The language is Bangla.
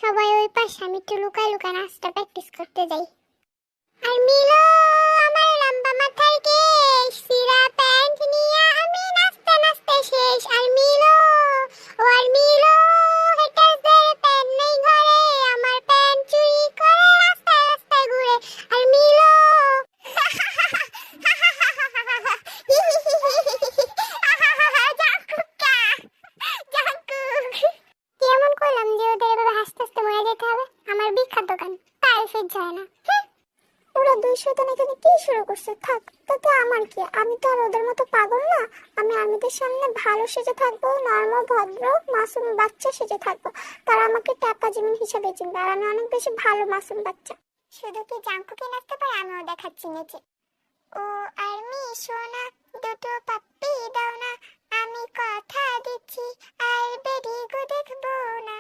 সবাই ওই পাশে, আমি একটু লুকায় লুকায় নাচটা প্র্যাকটিস করতে যাই। আর মিলো, আমার লম্বা মাথার কেশ, সিরা প্যান্ট নিয়ে আমি নাচতে নাচতে শেষ। আর মিলো, ও আর মিলো, হেটারদের প্যান্ট নেই ঘরে, আমার প্যান্ট চুরি করে রাস্তায় রাস্তায় ঘুরে। আর মিলো কেমন করলাম যে ওদের এভাবে হাসতে হাসতে মরে যেতে হবে? আমার বিখ্যাত গান তারিফের যায় না। ওরা দুই শয়তান এখানে কি শুরু করছে? থাক, তাতে আমার কি? আমি তো আর ওদের মতো পাগল না। আমি আর্মিদের সামনে ভালো সেজে থাকবো, নর্মাল ভদ্র মাসুম বাচ্চা সেজে থাকবো। তারা আমাকে টাকা জিমিন হিসাবে চিনবে, আর আমি অনেক বেশি ভালো মাসুম বাচ্চা। শুধু কি জাঙ্কুকে নাচতে পারে, আমিও দেখাচ্ছি নেচে। ও আর্মি সোনা, দুটো পাপ্পি দাও না, আমি কথা দিচ্ছি আর বেরিগো দেখবো না।